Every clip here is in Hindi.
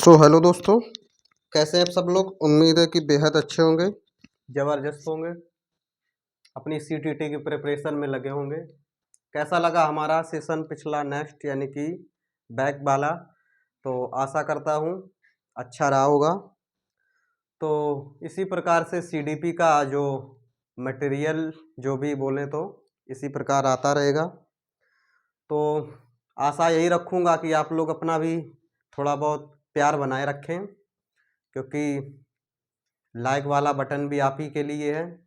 हेलो दोस्तों, कैसे हैं आप सब लोग। उम्मीद है कि बेहद अच्छे होंगे, ज़बरदस्त होंगे, अपनी सीटीटी की प्रिपरेशन में लगे होंगे। कैसा लगा हमारा सेशन पिछला नेक्स्ट यानी कि बैक वाला, तो आशा करता हूँ अच्छा रहा होगा। तो इसी प्रकार से सीडीपी का जो मटेरियल जो भी बोलें तो इसी प्रकार आता रहेगा। तो आशा यही रखूँगा कि आप लोग अपना भी थोड़ा बहुत प्यार बनाए रखें, क्योंकि लाइक वाला बटन भी आप ही के लिए है,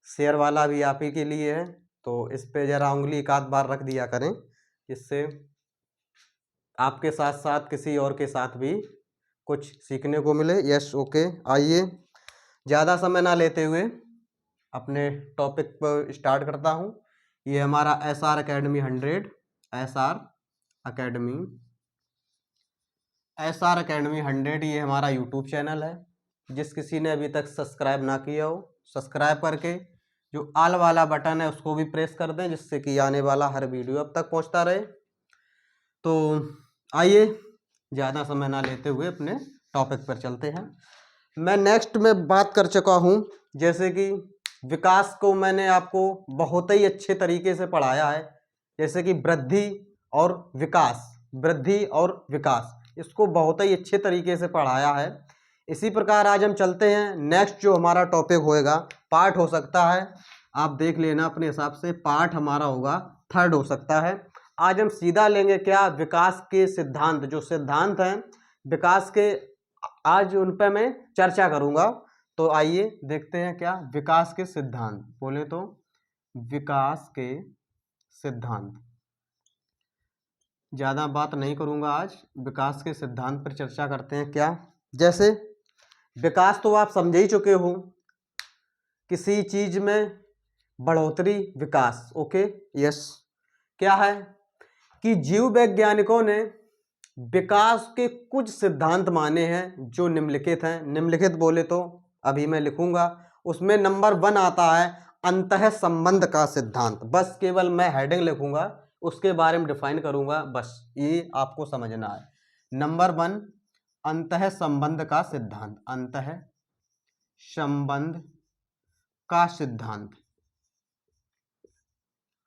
शेयर वाला भी आप ही के लिए है। तो इस पे ज़रा उंगली एक आध बार रख दिया करें, जिससे आपके साथ साथ किसी और के साथ भी कुछ सीखने को मिले। यस, ओके, आइए ज़्यादा समय ना लेते हुए अपने टॉपिक पर स्टार्ट करता हूँ। ये हमारा SR Academy 100, SR Academy 100 ये हमारा यूट्यूब चैनल है। जिस किसी ने अभी तक सब्सक्राइब ना किया हो, सब्सक्राइब करके जो ऑल वाला बटन है उसको भी प्रेस कर दें, जिससे कि आने वाला हर वीडियो अब तक पहुंचता रहे। तो आइए ज़्यादा समय ना लेते हुए अपने टॉपिक पर चलते हैं। मैं नेक्स्ट में बात कर चुका हूं, जैसे कि विकास को मैंने आपको बहुत ही अच्छे तरीके से पढ़ाया है, जैसे कि वृद्धि और विकास, इसको बहुत ही अच्छे तरीके से पढ़ाया है। इसी प्रकार आज हम चलते हैं नेक्स्ट, जो हमारा टॉपिक होएगा, पार्ट हो सकता है, आप देख लेना अपने हिसाब से, पार्ट हमारा होगा 3rd हो सकता है। आज हम सीधा लेंगे क्या, विकास के सिद्धांत, जो सिद्धांत हैं विकास के, आज उन पर मैं चर्चा करूंगा। तो आइए देखते हैं क्या विकास के सिद्धांत बोले तो, विकास के सिद्धांत। ज़्यादा बात नहीं करूंगा आज, विकास के सिद्धांत पर चर्चा करते हैं। क्या, जैसे विकास तो आप समझ ही चुके हो, किसी चीज में बढ़ोतरी, विकास। Okay, yes. क्या है कि जीव वैज्ञानिकों ने विकास के कुछ सिद्धांत माने हैं जो निम्नलिखित हैं। निम्नलिखित बोले तो अभी मैं लिखूंगा, उसमें नंबर 1 आता है अंतः संबंध का सिद्धांत। बस केवल मैं हेडिंग लिखूंगा, उसके बारे में डिफाइन करूंगा, बस ये आपको समझना है। नंबर 1 अंतः संबंध का सिद्धांत, अंतः संबंध का सिद्धांत,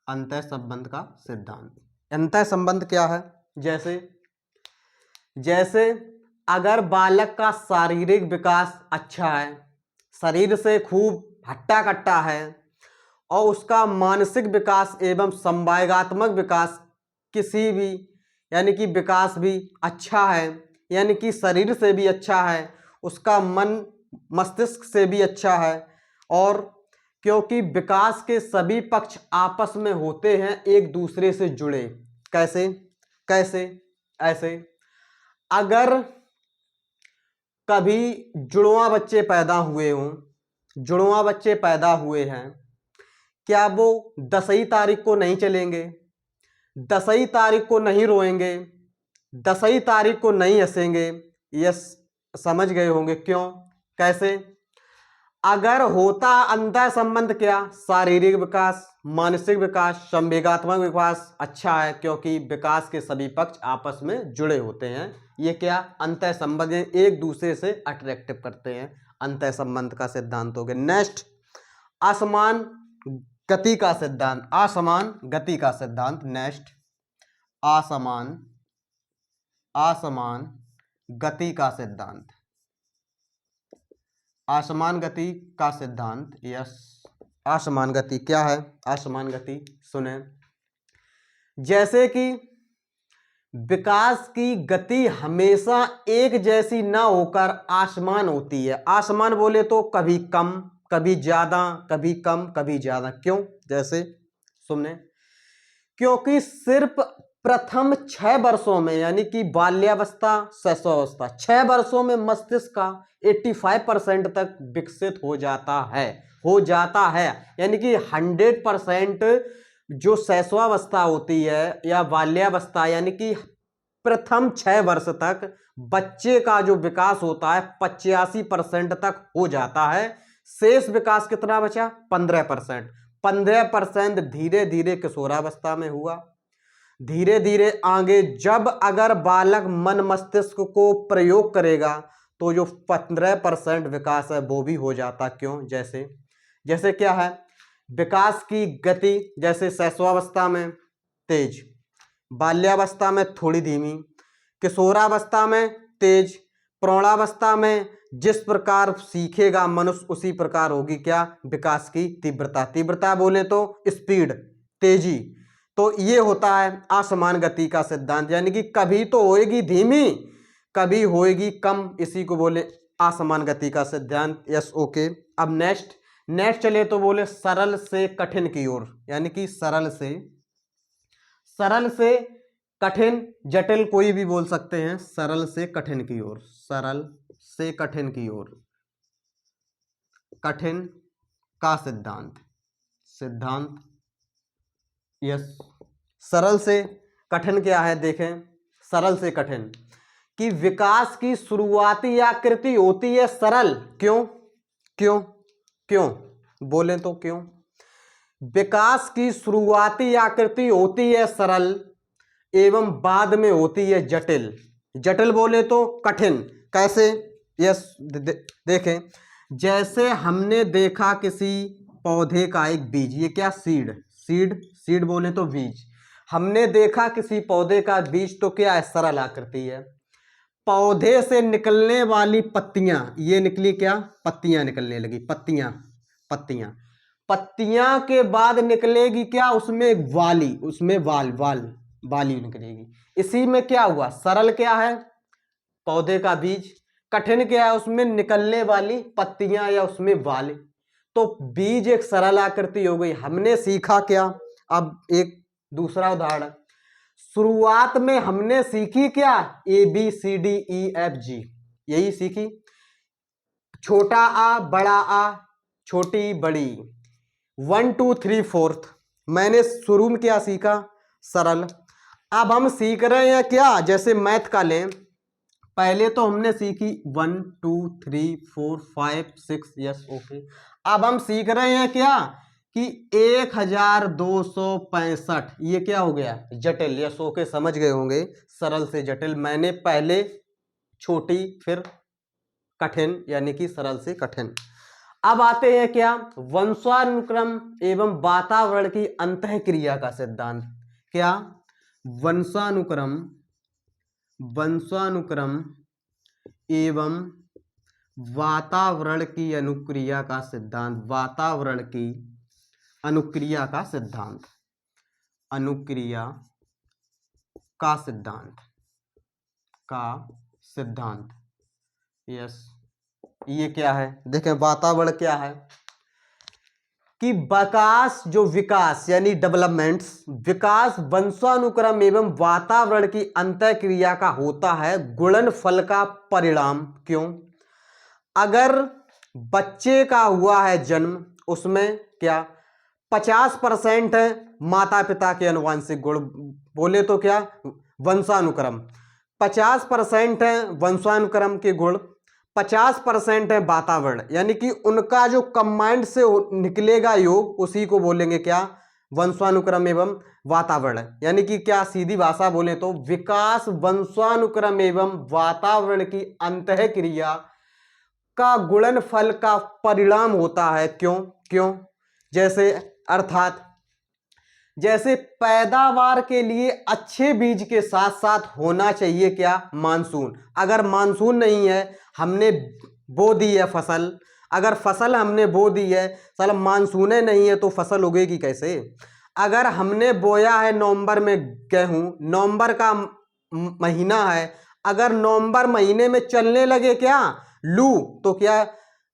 अंतः संबंध का सिद्धांत। अंतः संबंध क्या है, जैसे अगर बालक का शारीरिक विकास अच्छा है, शरीर से खूब हट्टा कट्टा है, और उसका मानसिक विकास एवं संवेगात्मक विकास किसी भी यानी कि विकास भी अच्छा है, यानी कि शरीर से भी अच्छा है, उसका मन मस्तिष्क से भी अच्छा है, और क्योंकि विकास के सभी पक्ष आपस में होते हैं एक दूसरे से जुड़े। कैसे कैसे ऐसे, अगर कभी जुड़वा बच्चे पैदा हुए हैं, क्या वो 10वीं तारीख को नहीं चलेंगे, 10वीं तारीख को नहीं रोएंगे, 10वीं तारीख को नहीं हंसेंगे। यस, समझ गए होंगे क्यों, कैसे। अगर होता अंतः संबंध, क्या, शारीरिक विकास, मानसिक विकास, संवेगात्मक विकास अच्छा है, क्योंकि विकास के सभी पक्ष आपस में जुड़े होते हैं। ये क्या, अंतः संबंध, एक दूसरे से अट्रैक्टिव करते हैं, अंतः संबंध का सिद्धांत हो गया। नेक्स्ट, असमान गति का सिद्धांत, असमान गति का सिद्धांत। नेक्स्ट, असमान गति का सिद्धांत, असमान गति का सिद्धांत। यस, असमान गति क्या है, असमान गति सुने, जैसे कि विकास की गति हमेशा एक जैसी ना होकर आसमान होती है। आसमान बोले तो कभी कम, कभी ज्यादा, कभी कम, कभी ज्यादा। क्यों, जैसे सुनने, क्योंकि सिर्फ प्रथम 6 वर्षों में, यानी कि बाल्यावस्था, शैशवावस्था, 6 वर्षों में मस्तिष्क का 85% तक विकसित हो जाता है, यानी कि 100% जो शैशवावस्था होती है या बाल्यावस्था, यानी कि प्रथम 6 वर्ष तक बच्चे का जो विकास होता है 85% तक हो जाता है। शेष विकास कितना बचा, 15%। 15% धीरे धीरे किशोरावस्था में हुआ, धीरे धीरे आगे जब अगर बालक मन मस्तिष्क को प्रयोग करेगा तो जो 15% विकास है वो भी हो जाता। क्यों? जैसे जैसे क्या है, विकास की गति जैसे शैशवावस्था में तेज, बाल्यावस्था में थोड़ी धीमी, किशोरावस्था में तेज, प्रौढ़ावस्था में जिस प्रकार सीखेगा मनुष्य उसी प्रकार होगी क्या? विकास की तीव्रता। तीव्रता बोले तो स्पीड, तेजी। तो ये होता है असमान गति का सिद्धांत, यानी कि कभी तो होएगी धीमी, कभी होएगी कम, इसी को बोले असमान गति का सिद्धांत। Yes, okay. अब नेक्स्ट चले तो बोले सरल से कठिन की ओर, यानी कि सरल से कठिन, जटिल कोई भी बोल सकते हैं। सरल से कठिन की ओर, सरल से कठिन की ओर, कठिन का सिद्धांत। यस, सरल से कठिन क्या है? देखें, सरल से कठिन कि विकास की शुरुआती आकृति होती है सरल। क्यों? क्यों? क्यों बोले तो क्यों? विकास की शुरुआती आकृति होती है सरल एवं बाद में होती है जटिल। जटिल बोले तो कठिन। कैसे? यस, देखें, जैसे हमने देखा किसी पौधे का एक बीज, ये क्या? सीड बोले तो बीज। हमने देखा किसी पौधे का बीज तो क्या है? सरल आकृति है। पौधे से निकलने वाली पत्तियां, ये निकली क्या? पत्तियां निकलने लगी, पत्तियां के बाद निकलेगी क्या? उसमें वाली, उसमें वाली निकलेगी। इसी में क्या हुआ? सरल क्या है? पौधे का बीज। कठिन क्या है? उसमें निकलने वाली पत्तियां या उसमें वाल। तो बीज एक सरल आकृति हो गई। हमने सीखा क्या? अब एक दूसरा उदाहरण, शुरुआत में हमने सीखी क्या? ABCDEFG, यही सीखी। छोटा आ, बड़ा आ, छोटी बड़ी, 1 2 3 4। मैंने शुरू में क्या सीखा? सरल। अब हम सीख रहे हैं क्या? जैसे मैथ का लें, पहले तो हमने सीखी 1 2 3 4 5 6। Yes, okay. अब हम सीख रहे हैं क्या कि 1265, ये क्या हो गया? जटिल। यस, ओके, समझ गए होंगे, सरल से जटिल। मैंने पहले छोटी फिर कठिन, यानी कि सरल से कठिन। अब आते हैं क्या? वंशानुक्रम एवं वातावरण की अंतःक्रिया का सिद्धांत। क्या? वंशानुक्रम एवं वातावरण की अनुक्रिया का सिद्धांत। वातावरण की अनुक्रिया का सिद्धांत, अनुक्रिया का सिद्धांत। यस, ये क्या है? देखें, वातावरण क्या है कि विकास यानी डेवलपमेंट्स, विकास वंशानुक्रम एवं वातावरण की अंतःक्रिया का होता है गुणनफल का परिणाम। क्यों? अगर बच्चे का हुआ है जन्म, उसमें क्या 50% है माता पिता के अनुवांशिक गुण, बोले तो क्या? वंशानुक्रम। 50% है वंशानुक्रम के गुण, 50% है वातावरण, यानी कि उनका जो कंबाइंड से निकलेगा योग, उसी को बोलेंगे क्या? वंशानुक्रम एवं वातावरण। यानी कि क्या, सीधी भाषा बोले तो विकास वंशानुक्रम एवं वातावरण की अंतःक्रिया का गुणनफल का परिणाम होता है। क्यों? जैसे अर्थात जैसे पैदावार के लिए अच्छे बीज के साथ साथ होना चाहिए क्या? मानसून। अगर मानसून नहीं है, हमने बो दी है फसल, अगर फसल हमने बो दी है, साला मानसून नहीं है तो फसल उगेगी कैसे? अगर हमने बोया है नवंबर में गेहूं, नवंबर का महीना है, अगर नवंबर महीने में चलने लगे क्या लू, तो क्या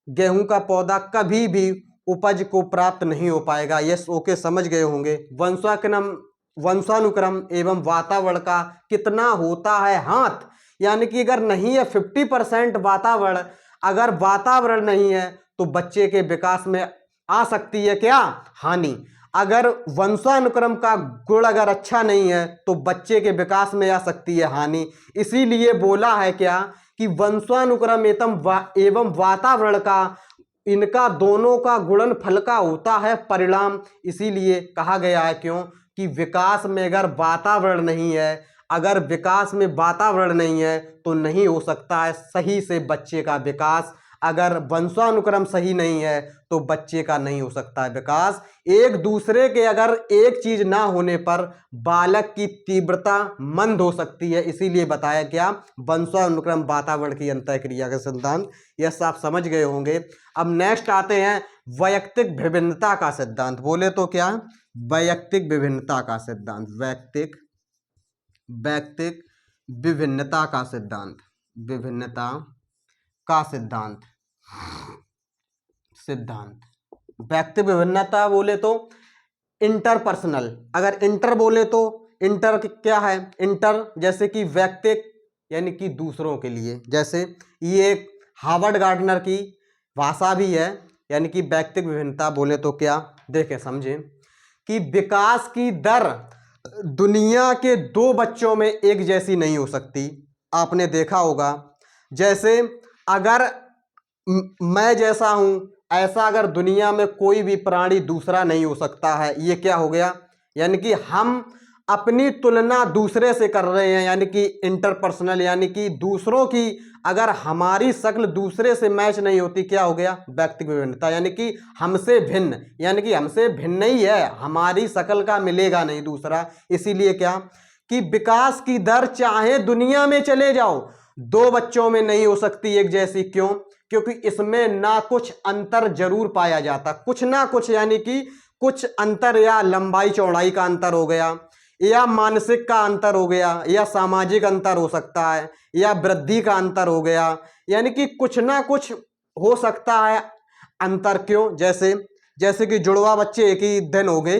गेहूं का पौधा कभी भी उपज को प्राप्त नहीं हो पाएगा। यस, ओके, समझ गए होंगे। वंशानुक्रम एवं वातावरण का कितना होता है? हाथ। यानी कि अगर नहीं है 50% वातावरण, अगर वातावरण नहीं है तो बच्चे के विकास में आ सकती है क्या? हानि। अगर वंशानुक्रम का गुण अगर अच्छा नहीं है तो बच्चे के विकास में आ सकती है हानि। इसीलिए बोला है क्या कि वंशानुक्रम एवं वातावरण का, इनका दोनों का गुणनफल का होता है परिणाम। इसीलिए कहा गया है। क्यों? कि विकास में अगर वातावरण नहीं है, अगर विकास में वातावरण नहीं है तो नहीं हो सकता है सही से बच्चे का विकास। अगर वंशानुक्रम सही नहीं है तो बच्चे का नहीं हो सकता है विकास। एक दूसरे के अगर एक चीज ना होने पर बालक की तीव्रता मंद हो सकती है, इसीलिए बताया क्या, वंशानुक्रम वातावरण की अंतःक्रिया का सिद्धांत। यह आप समझ गए होंगे। अब नेक्स्ट आते हैं वैयक्तिक विभिन्नता का सिद्धांत। बोले तो क्या, वैयक्तिक विभिन्नता का सिद्धांत, वैयक्तिक विभिन्नता का सिद्धांत, विभिन्नता का सिद्धांत। व्यक्तिगत विभिन्नता बोले तो इंटरपर्सनल, अगर इंटर बोले तो इंटर क्या है, इंटर जैसे कि व्यक्तिक यानी कि दूसरों के लिए, जैसे ये एक हार्वर्ड गार्डनर की भाषा भी है, यानी कि व्यक्तिगत विभिन्नता बोले तो क्या, देखें समझें कि विकास की दर दुनिया के 2 बच्चों में एक जैसी नहीं हो सकती। आपने देखा होगा, जैसे अगर मैं जैसा हूं ऐसा अगर दुनिया में कोई भी प्राणी दूसरा नहीं हो सकता है। ये क्या हो गया, यानी कि हम अपनी तुलना दूसरे से कर रहे हैं, यानी कि इंटरपर्सनल, यानी कि दूसरों की अगर हमारी शक्ल दूसरे से मैच नहीं होती, क्या हो गया, व्यक्तिगत विभिन्नता, यानी कि हमसे भिन्न, यानी कि हमसे भिन्न ही है, हमारी शक्ल का मिलेगा नहीं दूसरा। इसीलिए क्या कि विकास की दर चाहे दुनिया में चले जाओ 2 बच्चों में नहीं हो सकती एक जैसी। क्यों, क्योंकि इसमें ना कुछ अंतर जरूर पाया जाता, कुछ ना कुछ, यानी कि कुछ अंतर, या लंबाई चौड़ाई का अंतर हो गया, या मानसिक का अंतर हो गया, या सामाजिक अंतर हो सकता है, या वृद्धि का अंतर हो गया, यानी कि कुछ ना कुछ हो सकता है अंतर। क्यों, जैसे कि जुड़वा बच्चे एक ही दिन हो गए,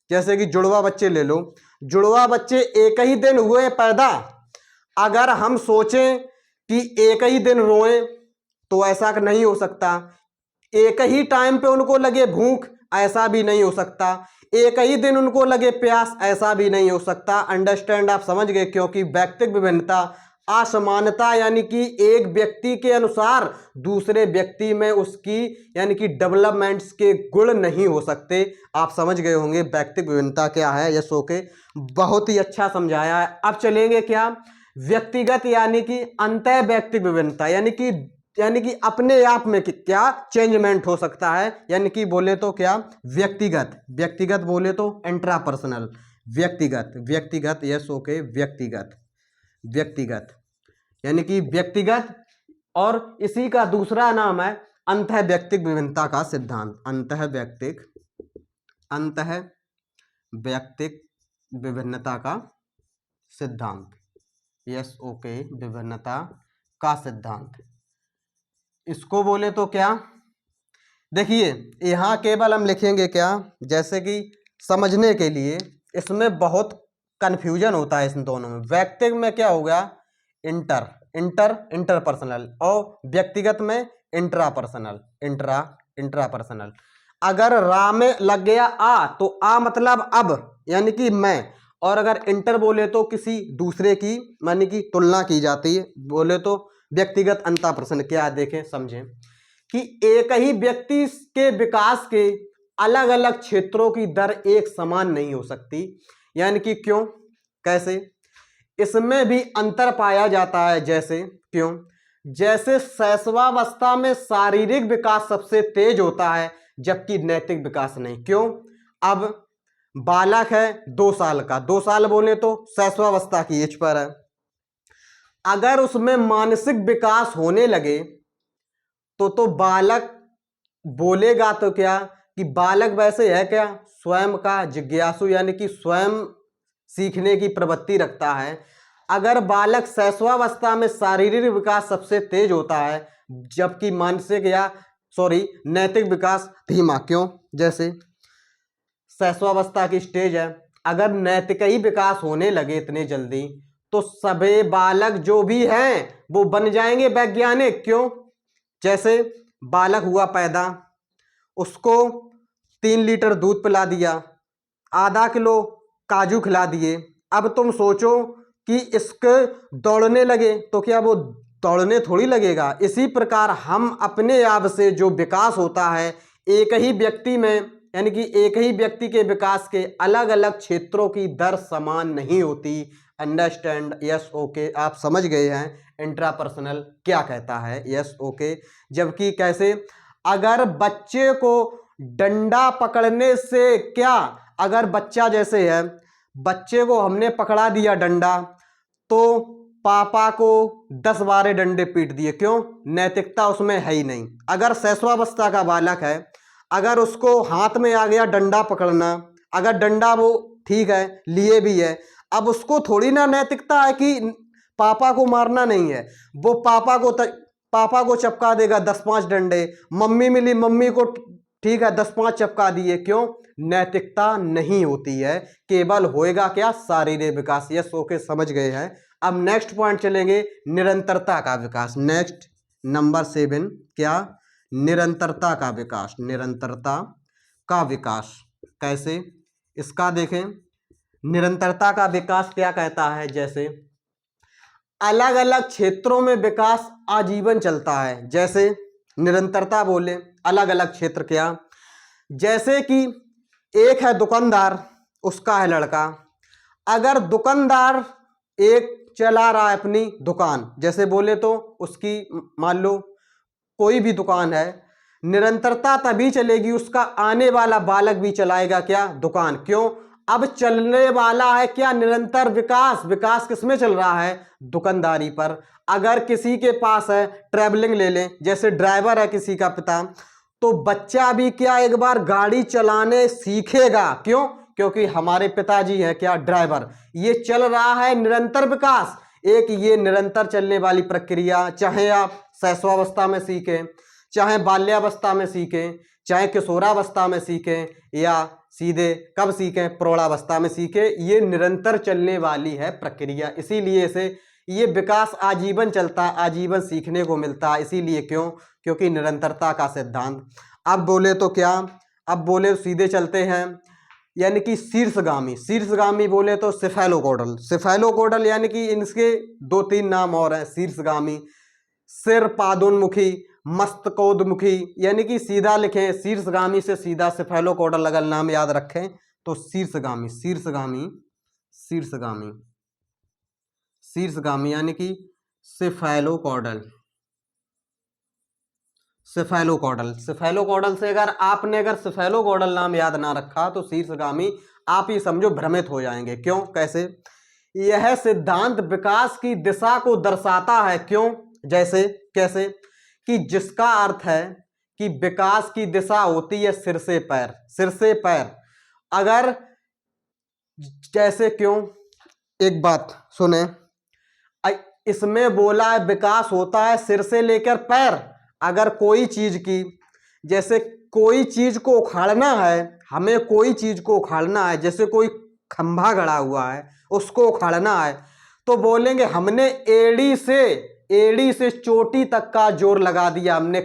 जैसे कि जुड़वा बच्चे ले लो, जुड़वा बच्चे एक ही दिन हुए पैदा, अगर हम सोचें कि एक ही दिन रोएं तो ऐसा नहीं हो सकता। एक ही टाइम पे उनको लगे भूख, ऐसा भी नहीं हो सकता। एक ही दिन उनको लगे प्यास, ऐसा भी नहीं हो सकता। अंडरस्टैंड, आप समझ गए, क्योंकि व्यक्तिगत विभिन्नता असमानता, यानी कि एक व्यक्ति के अनुसार दूसरे व्यक्ति में उसकी यानी कि डेवलपमेंट्स के गुण नहीं हो सकते। आप समझ गए होंगे व्यक्तिगत विभिन्नता क्या है। यस ओके, बहुत ही अच्छा समझाया है। अब चलेंगे क्या, व्यक्तिगत यानी कि अंतः व्यक्तिगत विभिन्नता, यानी कि अपने आप में क्या चेंजमेंट हो सकता है, यानी कि बोले तो क्या, व्यक्तिगत बोले तो इंट्रापर्सनल, व्यक्तिगत यस ओके, व्यक्तिगत यानी कि व्यक्तिगत, और इसी का दूसरा नाम है अंतः व्यक्तिक विभिन्नता का सिद्धांत, अंतः व्यक्तिक विभिन्नता का सिद्धांत। यस ओके, विभिन्नता का सिद्धांत, इसको बोले तो क्या, देखिए यहां केवल हम लिखेंगे क्या, जैसे कि समझने के लिए, इसमें बहुत कंफ्यूजन होता है इन दोनों में। व्यक्तिगत में क्या होगा, इंटरपर्सनल, और व्यक्तिगत में इंट्रापर्सनल। अगर रा में लग गया आ तो आ मतलब अब, यानी कि मैं, और अगर इंटर बोले तो किसी दूसरे की मानी की तुलना की जाती है, बोले तो व्यक्तिगत अंतःपर्सन। क्या देखें समझें कि एक ही व्यक्ति के विकास के अलग अलग क्षेत्रों की दर एक समान नहीं हो सकती, यानी कि क्यों, कैसे, इसमें भी अंतर पाया जाता है। जैसे शैशवावस्था में शारीरिक विकास सबसे तेज होता है जबकि नैतिक विकास नहीं। क्यों, अब बालक है 2 साल का, 2 साल बोले तो शैशवावस्था की एज पर है, अगर उसमें मानसिक विकास होने लगे तो बालक बोलेगा तो क्या, कि बालक वैसे है क्या, स्वयं का जिज्ञासु, यानी कि स्वयं सीखने की प्रवृत्ति रखता है। अगर बालक शैशवावस्था में शारीरिक विकास सबसे तेज होता है जबकि मानसिक नैतिक विकास धीमा। क्यों, जैसे शैशवावस्था की स्टेज है, अगर नैतिक ही विकास होने लगे इतने जल्दी तो सभी बालक जो भी हैं वो बन जाएंगे वैज्ञानिक। क्यों, जैसे बालक हुआ पैदा, उसको 3 लीटर दूध पिला दिया, आधा किलो काजू खिला दिए, अब तुम सोचो कि इसके दौड़ने लगे तो क्या वो दौड़ने थोड़ी लगेगा। इसी प्रकार हम अपने आप से जो विकास होता है एक ही व्यक्ति में यानी कि एक ही व्यक्ति के विकास के अलग अलग क्षेत्रों की दर समान नहीं होती। अंडरस्टैंड, यस ओके, आप समझ गए हैं इंट्रापर्सनल क्या कहता है, यस ओके। जबकि कैसे, अगर बच्चे को डंडा पकड़ने से क्या, अगर बच्चा जैसे है, बच्चे को हमने पकड़ा दिया डंडा तो पापा को 10-12 डंडे पीट दिए, क्यों, नैतिकता उसमें है ही नहीं। अगर शैशवावस्था का बालक है, अगर उसको हाथ में आ गया डंडा पकड़ना, अगर डंडा वो ठीक है लिए भी है, अब उसको थोड़ी ना नैतिकता है कि पापा को मारना नहीं है, वो पापा को चपका देगा 10-5 डंडे, मम्मी मिली मम्मी को ठीक है 10-5 चपका दिए, क्यों, नैतिकता नहीं होती है, केवल होएगा क्या, शारीरिक विकास। यस ओके, समझ गए हैं। अब नेक्स्ट पॉइंट चलेंगे, निरंतरता का विकास। नेक्स्ट नंबर 7, क्या, निरंतरता का विकास। निरंतरता का विकास कैसे, इसका देखें, निरंतरता का विकास क्या कहता है, जैसे अलग अलग क्षेत्रों में विकास आजीवन चलता है। जैसे निरंतरता बोले अलग अलग क्षेत्र, क्या, जैसे कि एक है दुकानदार, उसका है लड़का, अगर दुकानदार एक चला रहा है अपनी दुकान, जैसे बोले तो उसकी मान लो कोई भी दुकान है, निरंतरता तभी चलेगी, उसका आने वाला बालक भी चलाएगा क्या, दुकान, क्यों, अब चलने वाला है क्या, निरंतर विकास। विकास किसमें चल रहा है, दुकानदारी पर। अगर किसी के पास है, ट्रैवलिंग ले लें, जैसे ड्राइवर है किसी का पिता, तो बच्चा भी क्या एक बार गाड़ी चलाने सीखेगा, क्यों, क्योंकि हमारे पिताजी हैं क्या, ड्राइवर। ये चल रहा है निरंतर विकास, एक ये निरंतर चलने वाली प्रक्रिया, चाहे आप शैशवावस्था में सीखें, चाहे बाल्यावस्था में सीखें, चाहे किशोरावस्था में सीखें, या सीधे कब सीखें, प्रौढ़ावस्था में सीखें, ये निरंतर चलने वाली है प्रक्रिया। इसीलिए इसे ये विकास आजीवन चलता है, आजीवन सीखने को मिलता है, इसीलिए क्यों, क्योंकि निरंतरता का सिद्धांत। अब बोले तो क्या, अब बोले सीधे चलते हैं, यानी कि शीर्षगामी। शीर्षगामी बोले तो सिफेलोकोडल। सिफेलोकोडल यानी कि इनके 2-3 नाम और हैं शीर्षगामी, सिर पादोन्मुखी, मस्तकोद्मुखी, यानी कि सीधा लिखें शीर्षगामी से सीधा सिफेलोकोडल, अगर नाम याद रखें तो शीर्षगामी, शीर्षगामी, शीर्षगामी, शीर्षगामी यानी कि सिफेलोकोडल। सिफेलोकोडल, सिफेलोकोडल से अगर सिफेलोकोडल नाम याद ना रखा तो शीर्षगामी आप ही समझो भ्रमित हो जाएंगे, क्यों, कैसे, यह सिद्धांत विकास की दिशा को दर्शाता है, क्यों, जैसे कैसे, कि जिसका अर्थ है कि विकास की दिशा होती है सिर से पैर, सिर से पैर। अगर जैसे क्यों, एक बात सुने, इसमें बोला है विकास होता है सिर से लेकर पैर। अगर कोई चीज की, जैसे कोई चीज को उखाड़ना है, हमें कोई चीज को उखाड़ना है, जैसे कोई खंभा गड़ा हुआ है उसको उखाड़ना है, तो बोलेंगे हमने एड़ी से चोटी तक का जोर लगा दिया, हमने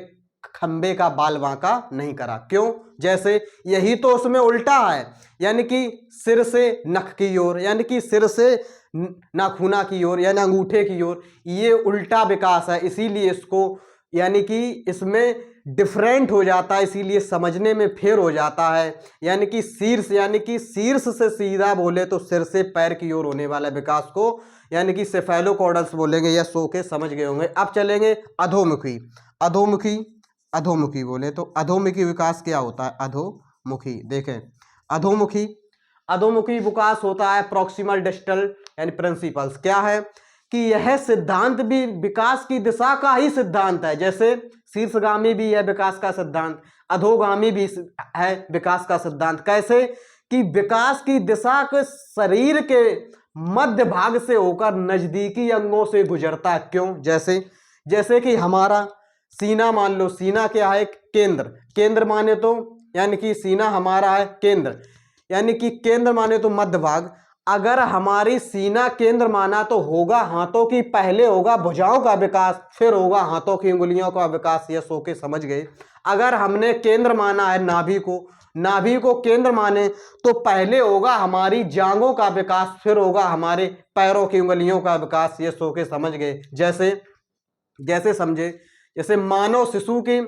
खंबे का बाल बांका नहीं करा, क्यों, जैसे यही तो उसमें उल्टा है, यानी कि सिर से नख की ओर, यानी कि सिर से नाखूना की ओर, यानी अंगूठे की ओर, ये उल्टा विकास है। इसीलिए इसको, यानी कि इसमें डिफरेंट हो जाता है, इसीलिए समझने में फेर हो जाता है। यानी कि शीर्ष, यानी कि शीर्ष से सीधा बोले तो सिर से पैर की ओर होने वाला विकास को यानी कि सेफेलोकोडल्स बोलेंगे, या सो के समझ गए होंगे। अब चलेंगे अधोमुखी। अधोमुखी, अधोमुखी बोले तो अधोमुखी विकास क्या होता है, अधोमुखी देखें, अधोमुखी, अधोमुखी विकास होता है प्रॉक्सिमल डिस्टल यानी प्रिंसिपल्स। क्या है कि यह सिद्धांत भी विकास की दिशा का ही सिद्धांत है, जैसे शीर्षगामी भी है विकास का सिद्धांत, अधोगामी भी है विकास का सिद्धांत। कैसे कि विकास की दिशा के शरीर के मध्य भाग से होकर नजदीकी अंगों से गुजरता है, क्यों, जैसे कि हमारा सीना मान लो, सीना क्या है, केंद्र, केंद्र माने तो यानी कि सीना हमारा है केंद्र, यानी कि केंद्र माने तो मध्य भाग। अगर हमारी सीना केंद्र माना तो होगा हाथों की, पहले होगा भुजाओं का विकास, फिर होगा हाथों की उंगलियों का विकास। ये सो के समझ गए। अगर हमने केंद्र माना है नाभि को केंद्र माने तो पहले होगा हमारी जांघों का विकास, फिर होगा हमारे पैरों की उंगलियों का विकास। ये सो के समझ गए। जैसे समझे, जैसे मानव शिशु की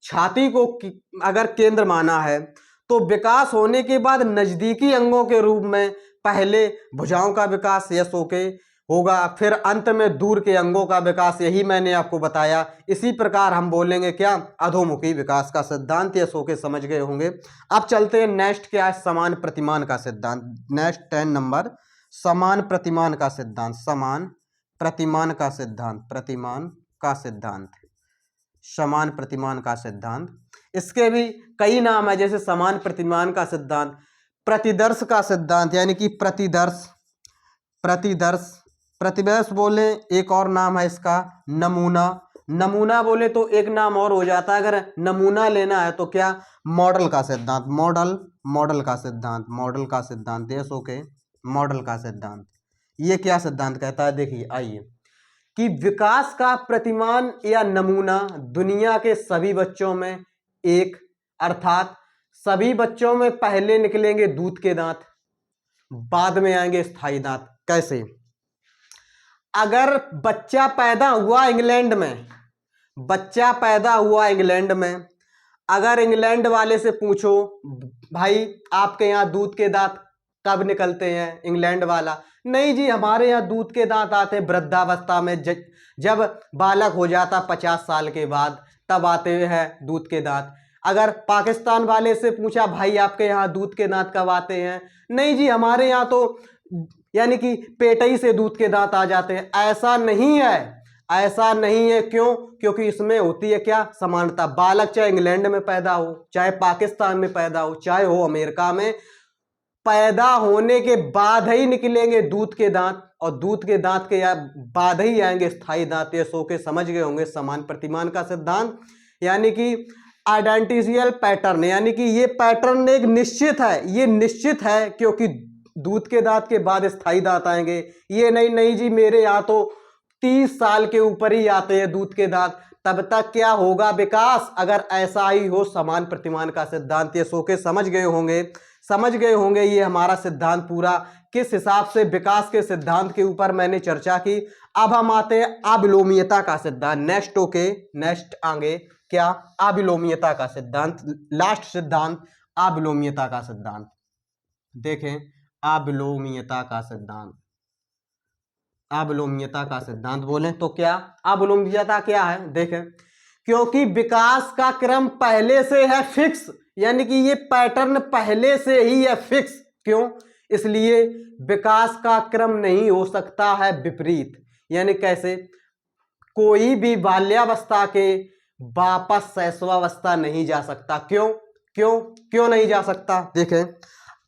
छाती को अगर केंद्र माना है तो विकास होने के बाद नजदीकी अंगों के रूप में पहले भुजाओं का विकास यस ओके होगा, फिर अंत में दूर के अंगों का विकास, यही मैंने आपको बताया। इसी प्रकार हम बोलेंगे क्या, अधोमुखी विकास का सिद्धांत, यस ओके समझ गए होंगे। अब चलते हैं नेक्स्ट, क्या है, समान प्रतिमान का सिद्धांत। नेक्स्ट 10 नंबर, समान प्रतिमान का सिद्धांत, समान प्रतिमान का सिद्धांत, प्रतिमान का सिद्धांत, समान प्रतिमान का सिद्धांत। इसके भी कई नाम है, जैसे समान प्रतिमान का सिद्धांत, प्रतिदर्श का सिद्धांत, यानी कि प्रतिदर्श, प्रतिदर्श, प्रतिदर्श बोले एक और नाम है इसका, नमूना, नमूना बोले तो एक नाम और हो जाता है। अगर नमूना लेना है तो क्या, मॉडल का सिद्धांत, मॉडल, मॉडल का सिद्धांत, मॉडल का सिद्धांत, यस ओके, मॉडल का सिद्धांत। ये क्या सिद्धांत कहता है, देखिए आइए, कि विकास का प्रतिमान या नमूना दुनिया के सभी बच्चों में एक, अर्थात सभी बच्चों में पहले निकलेंगे दूध के दांत, बाद में आएंगे स्थायी दांत। कैसे, अगर बच्चा पैदा हुआ इंग्लैंड में, बच्चा पैदा हुआ इंग्लैंड में, अगर इंग्लैंड वाले से पूछो भाई आपके यहाँ दूध के दांत कब निकलते हैं, इंग्लैंड वाला, नहीं जी हमारे यहाँ दूध के दांत आते वृद्धावस्था में, जब बालक हो जाता 50 साल के बाद, तब आते हैं दूध के दांत। अगर पाकिस्तान वाले से पूछा भाई आपके यहाँ दूध के दांत कब आते हैं, नहीं जी हमारे यहाँ तो यानी कि पेटई से दूध के दांत आ जाते हैं। ऐसा नहीं है, ऐसा नहीं है। क्यों, क्योंकि इसमें होती है क्या, समानता। बालक चाहे इंग्लैंड में पैदा हो, चाहे पाकिस्तान में पैदा हो, चाहे हो अमेरिका में, पैदा होने के बाद ही निकलेंगे दूध के दांत, और दूध के दांत के बाद ही आएंगे स्थायी दांत। ये सो के समझ गए होंगे समान प्रतिमान का सिद्धांत, यानी कि आइडेंटिशियल पैटर्न, यानी कि ये पैटर्न एक निश्चित है, ये निश्चित है, क्योंकि दूध के दांत के बाद स्थायी दांत आएंगे। ये नहीं जी मेरे यहाँ तो 30 साल के ऊपर ही आते हैं दूध के दांत, तब तक क्या होगा, विकास। अगर ऐसा ही हो समान प्रतिमान का सिद्धांत, ये सो के समझ गए होंगे, समझ गए होंगे ये हमारा सिद्धांत पूरा किस हिसाब से विकास के सिद्धांत के ऊपर मैंने चर्चा की। अब हम आते हैं अविलोमीयता का सिद्धांत, नेक्स्ट ओके, नेक्स्ट आगे क्या, अविलोमीयता का सिद्धांत, लास्ट सिद्धांत अविलोमीयता का सिद्धांत। देखें अविलोमीयता का सिद्धांत, अविलोमीयता का सिद्धांत बोले तो क्या, अविलोमीयता क्या है, देखें, क्योंकि विकास का क्रम पहले से है फिक्स, यानी कि ये पैटर्न पहले से ही है फिक्स। क्यों, इसलिए विकास का क्रम नहीं हो सकता है विपरीत। यानी कैसे, कोई भी बाल्यावस्था के वापस शैशवावस्था नहीं जा सकता। क्यों, क्यों क्यों नहीं जा सकता, देखें,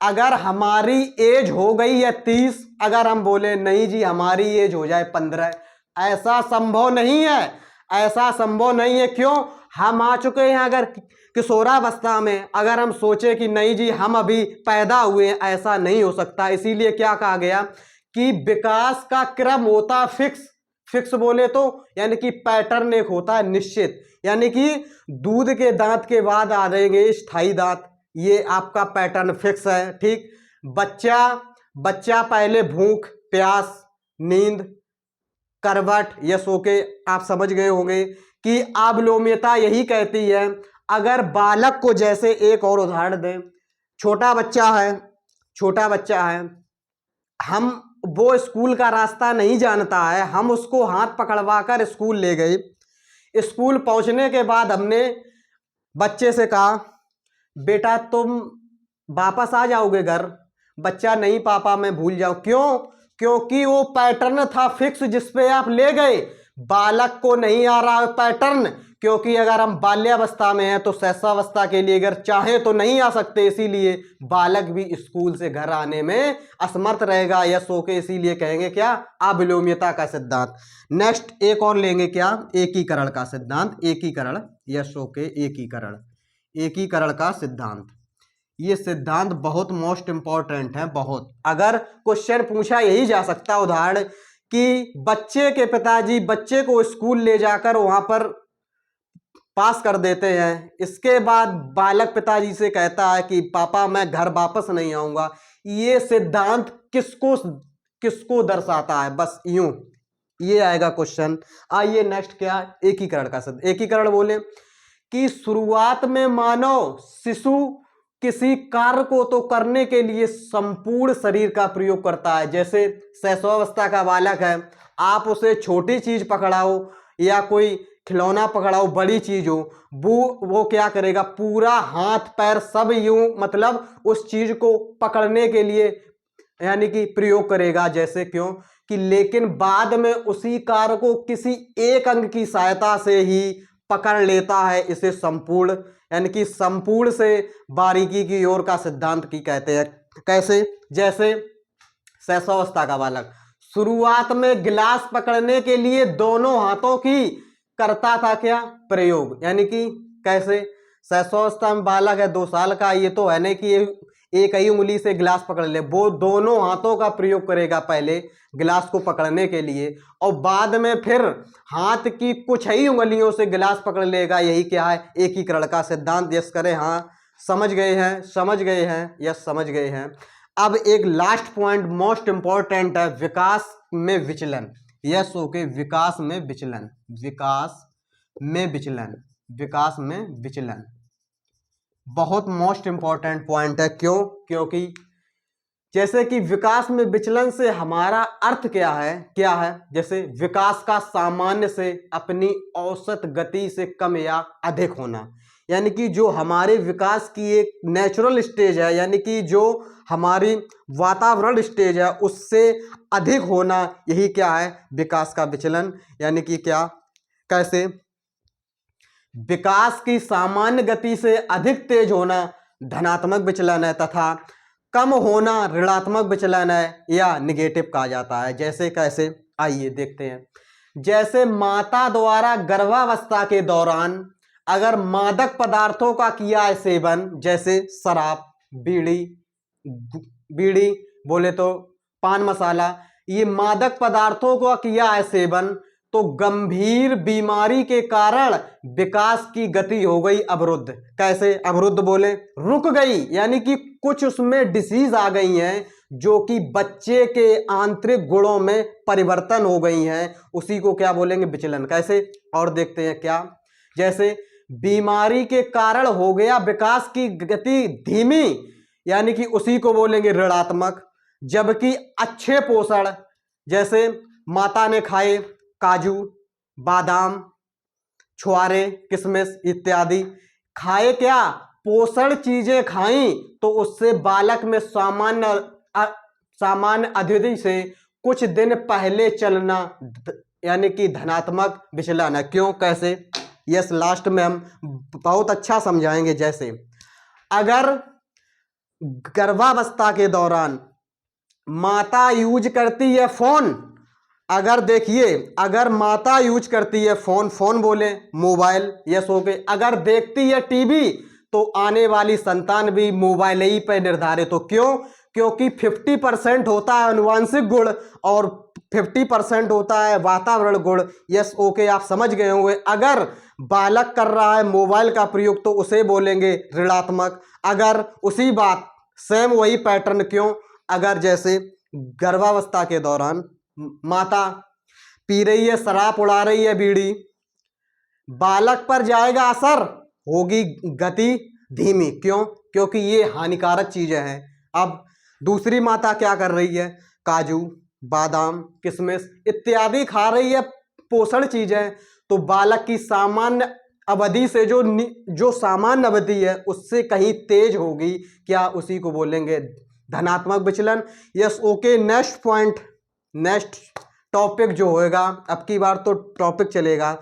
अगर हमारी एज हो गई है 30, अगर हम बोले नहीं जी हमारी एज हो जाए 15, ऐसा संभव नहीं है, ऐसा संभव नहीं है। क्यों, हम आ चुके हैं अगर किशोरावस्था में, अगर हम सोचे कि नहीं जी हम अभी पैदा हुए हैं, ऐसा नहीं हो सकता। इसीलिए क्या कहा गया कि विकास का क्रम होता फिक्स, फिक्स बोले तो यानी कि पैटर्न एक होता है निश्चित, यानी कि दूध के दांत के बाद आ जाएंगे स्थायी दांत, ये आपका पैटर्न फिक्स है। ठीक, बच्चा पहले भूख, प्यास, नींद, करवट, ये सो के आप समझ गए होंगे कि अविलोम्यता यही कहती है। अगर बालक को, जैसे एक और उदाहरण दें, छोटा बच्चा है, छोटा बच्चा है, हम वो स्कूल का रास्ता नहीं जानता है, हम उसको हाथ पकड़वा कर स्कूल ले गए। स्कूल पहुंचने के बाद हमने बच्चे से कहा बेटा तुम वापस आ जाओगे घर, बच्चा नहीं पापा मैं भूल जाऊं। क्यों, क्योंकि वो पैटर्न था फिक्स जिस पे आप ले गए, बालक को नहीं आ रहा है पैटर्न। क्योंकि अगर हम बाल्यावस्था में हैं तो शैशवावस्था के लिए अगर चाहे तो नहीं आ सकते, इसीलिए बालक भी स्कूल से घर आने में असमर्थ रहेगा। या सो के इसीलिए कहेंगे क्या, अविलोम्यता का सिद्धांत। नेक्स्ट एक और लेंगे क्या, एकीकरण का सिद्धांत, एकीकरण, या सो के एकीकरण, एकीकरण का सिद्धांत। ये सिद्धांत बहुत मोस्ट इंपॉर्टेंट है, बहुत। अगर क्वेश्चन पूछा यही जा सकता उदाहरण कि बच्चे के पिताजी बच्चे को स्कूल ले जाकर वहां पर पास कर देते हैं, इसके बाद बालक पिताजी से कहता है कि पापा मैं घर वापस नहीं आऊंगा। ये सिद्धांत किसको किसको दर्शाता है, बस यूं, ये आएगा क्वेश्चन। आइए नेक्स्ट क्या, एकीकरण का सिद्धांत। एकीकरण बोले कि शुरुआत में मानव शिशु किसी कार्य को तो करने के लिए संपूर्ण शरीर का प्रयोग करता है। जैसे शैशवावस्था का बालक है, आप उसे छोटी चीज पकड़ाओ या कोई खिलौना पकड़ाओ, बड़ी चीज हो, वो क्या करेगा, पूरा हाथ पैर सब यूं मतलब उस चीज को पकड़ने के लिए यानी कि प्रयोग करेगा। जैसे क्यों कि लेकिन बाद में उसी कार्य को किसी एक अंग की सहायता से ही पकड़ लेता है। इसे संपूर्ण यानी कि संपूर्ण से बारीकी की ओर का सिद्धांत की कहते हैं। कैसे, जैसे शैशवावस्था का बालक शुरुआत में गिलास पकड़ने के लिए दोनों हाथों की करता था क्या, प्रयोग। यानी कि कैसे, शैशवावस्था में बालक है 2 साल का, ये तो है नहीं कि एक ही उंगली से गिलास पकड़ ले, वो दोनों हाथों का प्रयोग करेगा पहले गिलास को पकड़ने के लिए, और बाद में फिर हाथ की कुछ ही उंगलियों से गिलास पकड़ लेगा। यही क्या है, एकीकरण का सिद्धांत। यस करें, हाँ समझ गए हैं, समझ गए हैं, यस समझ गए हैं। अब एक लास्ट पॉइंट मोस्ट इंपॉर्टेंट है, विकास में विचलन। यस ओके, विकास में विचलन, विकास में विचलन, विकास में विचलन बहुत मोस्ट इंपॉर्टेंट पॉइंट है। क्यों, क्योंकि जैसे कि विकास में विचलन से हमारा अर्थ क्या है, क्या है, जैसे विकास का सामान्य से अपनी औसत गति से कम या अधिक होना, यानी कि जो हमारे विकास की एक नेचुरल स्टेज है, यानी कि जो हमारी वातावरण स्टेज है उससे अधिक होना, यही क्या है, विकास का विचलन। यानी कि क्या, कैसे, विकास की सामान्य गति से अधिक तेज होना धनात्मक विचलन है, तथा कम होना ऋणात्मक विचलन है या निगेटिव कहा जाता है। जैसे कैसे, आइए देखते हैं। जैसे माता द्वारा गर्भावस्था के दौरान अगर मादक पदार्थों का किया है सेवन, जैसे शराब, बीड़ी बोले तो पान मसाला, ये मादक पदार्थों का किया है सेवन, तो गंभीर बीमारी के कारण विकास की गति हो गई अवरुद्ध। कैसे अवरुद्ध, बोले रुक गई, यानी कि कुछ उसमें डिसीज आ गई हैं जो कि बच्चे के आंतरिक गुणों में परिवर्तन हो गई हैं, उसी को क्या बोलेंगे, विचलन। कैसे, और देखते हैं क्या, जैसे बीमारी के कारण हो गया विकास की गति धीमी, यानी कि उसी को बोलेंगे ऋणात्मक। जबकि अच्छे पोषण, जैसे माता ने खाए काजू, बादाम, छुआरे, किशमिश इत्यादि, खाए क्या, पोषण चीजें खाई, तो उससे बालक में सामान्य अवधि से कुछ दिन पहले चलना, यानी कि धनात्मक विचलन है। क्यों, कैसे, यस लास्ट में हम बहुत अच्छा समझाएंगे। जैसे अगर गर्भावस्था के दौरान माता यूज करती है फोन, अगर देखिए अगर माता यूज करती है फोन, फोन बोले मोबाइल, यस हो गए, अगर देखती है टीवी तो आने वाली संतान भी मोबाइल ही पे निर्धारित हो। क्यों, क्योंकि 50% होता है अनुवांशिक गुण और 50% होता है वातावरण गुण। यस ओके, आप समझ गए होंगे। अगर बालक कर रहा है मोबाइल का प्रयोग तो उसे बोलेंगे ऋणात्मक। अगर उसी बात सेम वही पैटर्न, क्यों, अगर जैसे गर्भावस्था के दौरान माता पी रही है शराब, उड़ा रही है बीड़ी, बालक पर जाएगा असर, होगी गति धीमी। क्यों, क्योंकि ये हानिकारक चीजें हैं। अब दूसरी माता क्या कर रही है, काजू, बादाम, किशमिश इत्यादि खा रही है, पोषण चीजें, तो बालक की सामान्य अवधि से जो सामान्य अवधि है उससे कहीं तेज होगी, क्या, उसी को बोलेंगे धनात्मक विचलन। Yes okay, next point, next topic जो होएगा, अब की बार तो टॉपिक चलेगा,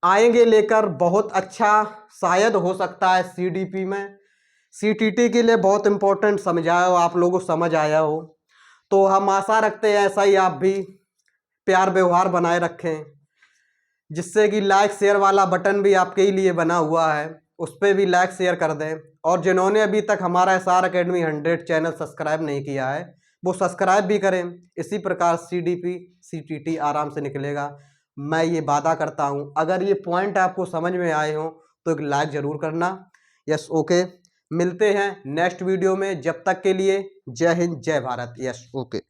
आएंगे लेकर, बहुत अच्छा शायद हो सकता है सीडीपी में, सीटीटी के लिए बहुत इंपॉर्टेंट समझाया हो, आप लोगों को समझ आया हो। तो हम आशा रखते हैं ऐसा ही आप भी प्यार व्यवहार बनाए रखें, जिससे कि लाइक शेयर वाला बटन भी आपके ही लिए बना हुआ है, उस पर भी लाइक शेयर कर दें। और जिन्होंने अभी तक हमारा SR Academy 100 चैनल सब्सक्राइब नहीं किया है वो सब्सक्राइब भी करें। इसी प्रकार सीडीपी सीटीटी आराम से निकलेगा, मैं ये वादा करता हूँ। अगर ये पॉइंट आपको समझ में आए हो तो एक लाइक ज़रूर करना। यस ओके, मिलते हैं नेक्स्ट वीडियो में, जब तक के लिए जय हिंद जय भारत। Yes okay.